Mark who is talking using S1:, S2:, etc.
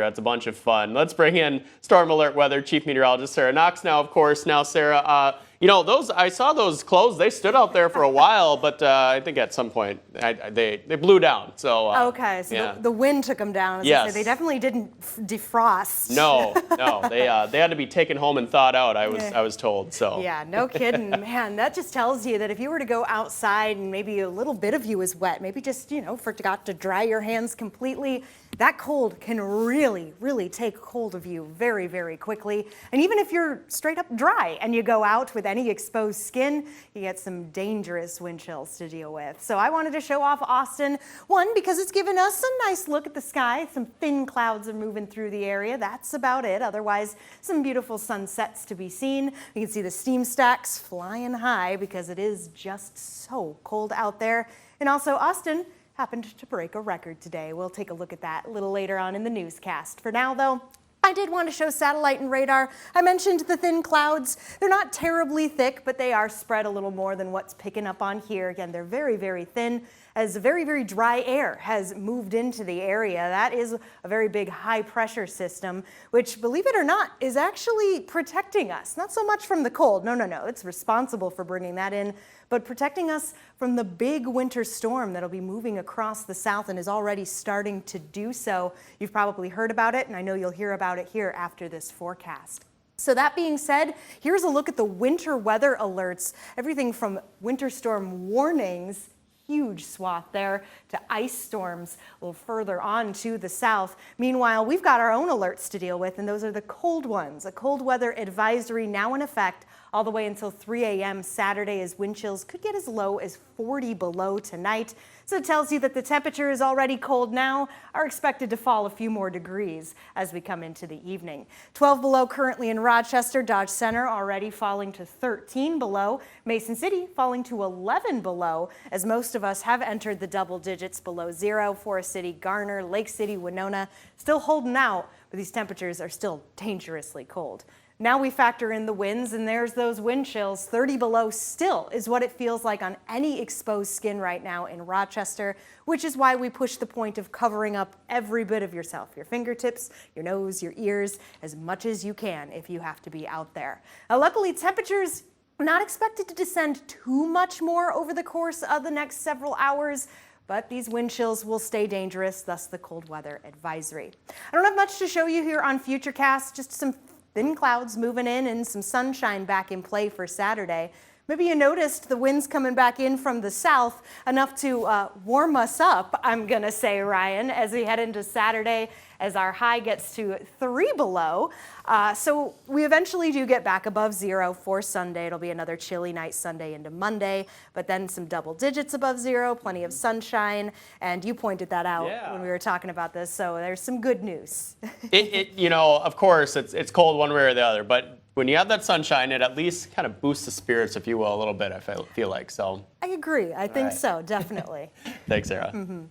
S1: That's a bunch of fun. Let's bring in Storm Alert Weather Chief Meteorologist Sarah Knox now, of course. Now, Sarah, I saw those clothes. They stood out there for a while, but I think at some point they blew down. So
S2: okay, so
S1: yeah.
S2: the wind took them down. As
S1: yes.
S2: I say, they definitely didn't defrost.
S1: No, they had to be taken home and thawed out. I was told. So
S2: yeah, no kidding, man. That just tells you that if you were to go outside and maybe a little bit of you is wet, maybe just forgot to dry your hands completely, that cold can really, really take hold of you very, very quickly. And even if you're straight up dry and you go out with any exposed skin, you get some dangerous wind chills to deal with. So I wanted to show off Austin, one, because it's given us a nice look at the sky. Some thin clouds are moving through the area. That's about it. Otherwise, some beautiful sunsets to be seen. You can see the steam stacks flying high because it is just so cold out there. And also Austin happened to break a record today. We'll take a look at that a little later on in the newscast. For now, though, I did want to show satellite and radar. I mentioned the thin clouds. They're not terribly thick, but they are spread a little more than what's picking up on here. Again, they're very, very thin, as very, very dry air has moved into the area. That is a very big high pressure system, which, believe it or not, is actually protecting us. Not so much from the cold. No. It's responsible for bringing that in, but protecting us from the big winter storm that'll be moving across the south and is already starting to do so. You've probably heard about it, and I know you'll hear about it here after this forecast. So that being said, here's a look at the winter weather alerts. Everything from winter storm warnings, huge swath there, to ice storms a little further on to the south. Meanwhile, we've got our own alerts to deal with, and those are the cold ones. A cold weather advisory now in effect all the way until 3 a.m. Saturday, as wind chills could get as low as 40 below tonight. So it tells you that the temperature is already cold now, are expected to fall a few more degrees as we come into the evening. 12 below currently in Rochester, Dodge Center already falling to 13 below, Mason City falling to 11 below, as most of us have entered the double digits below zero. Forest City, Garner, Lake City, Winona still holding out, but these temperatures are still dangerously cold. Now we factor in the winds, and there's those wind chills. 30 below still is what it feels like on any exposed skin right now in Rochester, which is why we push the point of covering up every bit of yourself, your fingertips, your nose, your ears, as much as you can if you have to be out there. Now, luckily, temperatures not expected to descend too much more over the course of the next several hours, but these wind chills will stay dangerous, thus the cold weather advisory. I don't have much to show you here on Futurecast, just some thin clouds moving in and some sunshine back in play for Saturday. Maybe you noticed the winds coming back in from the south, enough to warm us up, I'm going to say, Ryan, as we head into Saturday, as our high gets to 3 below. So we eventually do get back above zero for Sunday. It'll be another chilly night Sunday into Monday, but then some double digits above zero, plenty of sunshine, and you pointed that out when we were talking about this, so there's some good news.
S1: Of course, it's cold one way or the other, but when you have that sunshine, it at least kind of boosts the spirits, if you will, a little bit, I feel like. So
S2: I agree. I think so, definitely.
S1: Thanks, Sarah.